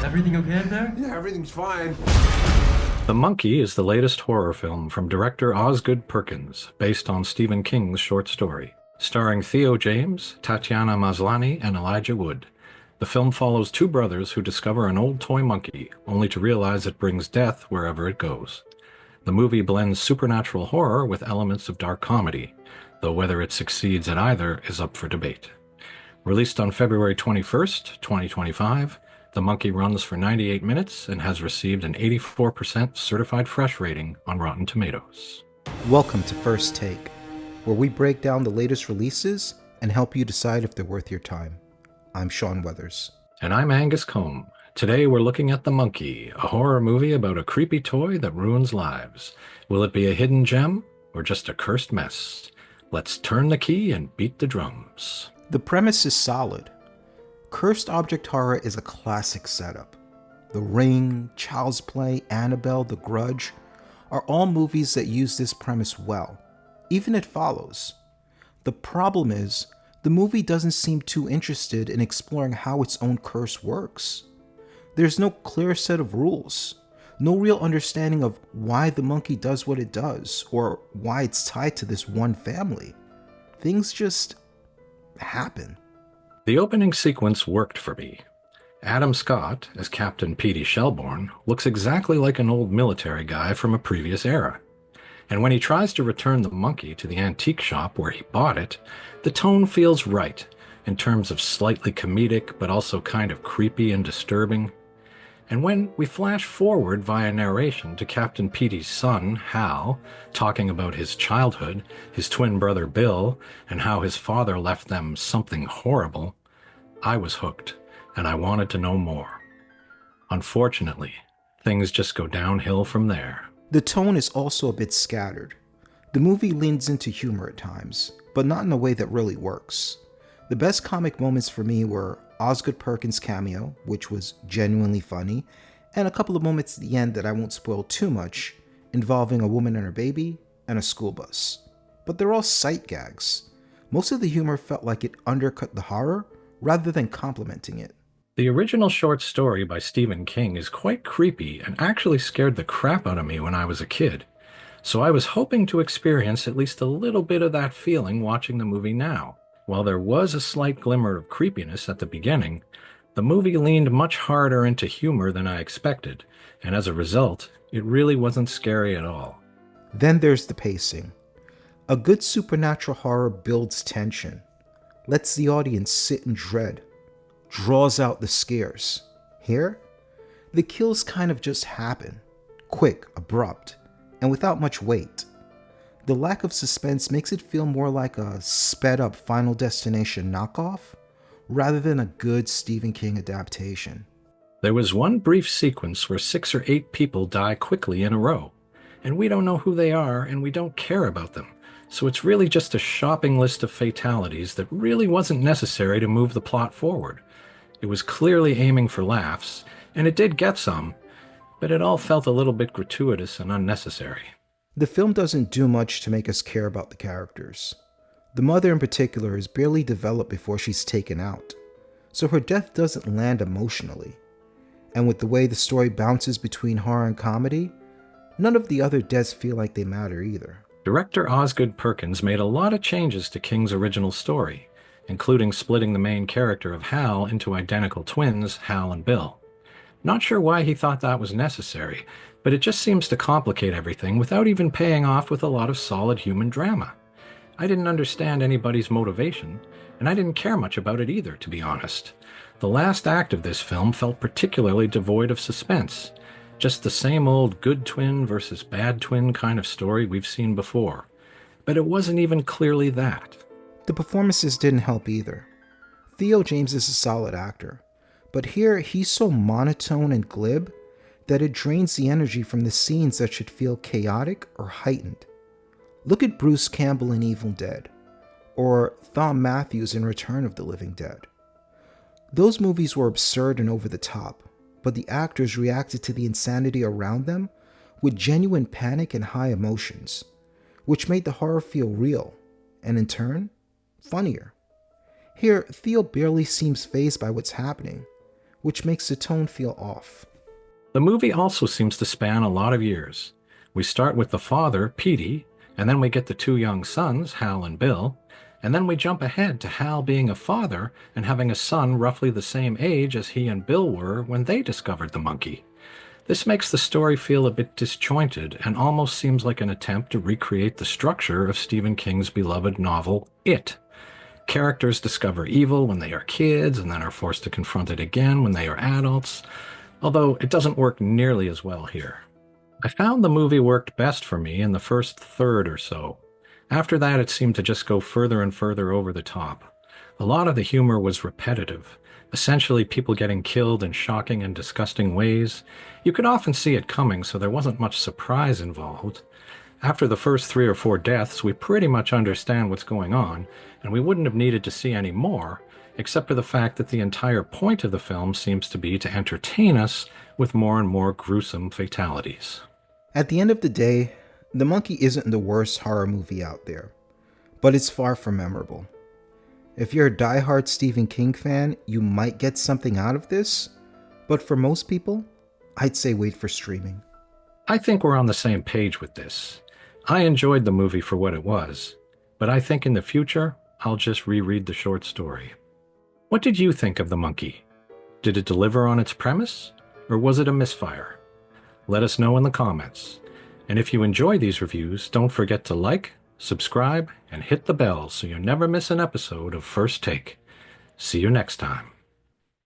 Everything okay in there? Yeah, everything's fine. The Monkey is the latest horror film from director Osgood Perkins, based on Stephen King's short story. Starring Theo James, Tatiana Maslany, and Elijah Wood. The film follows two brothers who discover an old toy monkey, only to realize it brings death wherever it goes. The movie blends supernatural horror with elements of dark comedy, though whether it succeeds at either is up for debate. Released on February 21st, 2025, The Monkey runs for 98 minutes and has received an 84% certified fresh rating on Rotten Tomatoes. Welcome to First Take, where we break down the latest releases and help you decide if they're worth your time. I'm Sean Weathers. And I'm Angus Combe. Today we're looking at The Monkey, a horror movie about a creepy toy that ruins lives. Will it be a hidden gem or just a cursed mess? Let's turn the key and beat the drums. The premise is solid. Cursed object horror is a classic setup. The Ring, Child's Play, Annabelle, The Grudge are all movies that use this premise well. Even It Follows. The problem is, the movie doesn't seem too interested in exploring how its own curse works. There's no clear set of rules, no real understanding of why the monkey does what it does, or why it's tied to this one family. Things just happen. The opening sequence worked for me. Adam Scott, as Captain Petey Shelbourne, looks exactly like an old military guy from a previous era. And when he tries to return the monkey to the antique shop where he bought it, the tone feels right, in terms of slightly comedic but also kind of creepy and disturbing. And when we flash forward via narration to Captain Petey's son, Hal, talking about his childhood, his twin brother Bill, and how his father left them something horrible, I was hooked, and I wanted to know more. Unfortunately, things just go downhill from there. The tone is also a bit scattered. The movie leans into humor at times, but not in a way that really works. The best comic moments for me were Osgood Perkins' cameo, which was genuinely funny, and a couple of moments at the end that I won't spoil too much, involving a woman and her baby and a school bus. But they're all sight gags. Most of the humor felt like it undercut the horror rather than complementing it. The original short story by Stephen King is quite creepy and actually scared the crap out of me when I was a kid. So I was hoping to experience at least a little bit of that feeling watching the movie now. While there was a slight glimmer of creepiness at the beginning, the movie leaned much harder into humor than I expected, and as a result, it really wasn't scary at all. Then there's the pacing. A good supernatural horror builds tension, lets the audience sit in dread, draws out the scares. Here, the kills kind of just happen, quick, abrupt, and without much weight. The lack of suspense makes it feel more like a sped-up Final Destination knockoff, rather than a good Stephen King adaptation. There was one brief sequence where 6 or 8 people die quickly in a row, and we don't know who they are and we don't care about them, so it's really just a shopping list of fatalities that really wasn't necessary to move the plot forward. It was clearly aiming for laughs, and it did get some, but it all felt a little bit gratuitous and unnecessary. The film doesn't do much to make us care about the characters. The mother in particular is barely developed before she's taken out, so her death doesn't land emotionally. And with the way the story bounces between horror and comedy, none of the other deaths feel like they matter either. Director Osgood Perkins made a lot of changes to King's original story, including splitting the main character of Hal into identical twins, Hal and Bill. Not sure why he thought that was necessary, but it just seems to complicate everything without even paying off with a lot of solid human drama. I didn't understand anybody's motivation, and I didn't care much about it either, to be honest. The last act of this film felt particularly devoid of suspense. Just the same old good twin versus bad twin kind of story we've seen before. But it wasn't even clearly that. The performances didn't help either. Theo James is a solid actor, but here he's so monotone and glib that it drains the energy from the scenes that should feel chaotic or heightened. Look at Bruce Campbell in Evil Dead, or Thom Matthews in Return of the Living Dead. Those movies were absurd and over the top, but the actors reacted to the insanity around them with genuine panic and high emotions, which made the horror feel real, and in turn, funnier. Here, Theo barely seems fazed by what's happening, which makes the tone feel off. The movie also seems to span a lot of years. We start with the father, Petey, and then we get the two young sons, Hal and Bill, and then we jump ahead to Hal being a father and having a son roughly the same age as he and Bill were when they discovered the monkey. This makes the story feel a bit disjointed and almost seems like an attempt to recreate the structure of Stephen King's beloved novel, It. Characters discover evil when they are kids and then are forced to confront it again when they are adults, although it doesn't work nearly as well here. I found the movie worked best for me in the first third or so. After that, it seemed to just go further and further over the top. A lot of the humor was repetitive, essentially people getting killed in shocking and disgusting ways. You could often see it coming, so there wasn't much surprise involved. After the first 3 or 4 deaths, we pretty much understand what's going on, and we wouldn't have needed to see any more, except for the fact that the entire point of the film seems to be to entertain us with more and more gruesome fatalities. At the end of the day, The Monkey isn't the worst horror movie out there, but it's far from memorable. If you're a diehard Stephen King fan, you might get something out of this, but for most people, I'd say wait for streaming. I think we're on the same page with this. I enjoyed the movie for what it was, but I think in the future, I'll just reread the short story. What did you think of The Monkey? Did it deliver on its premise, or was it a misfire? Let us know in the comments. And if you enjoy these reviews, don't forget to like, subscribe, and hit the bell so you never miss an episode of First Take. See you next time.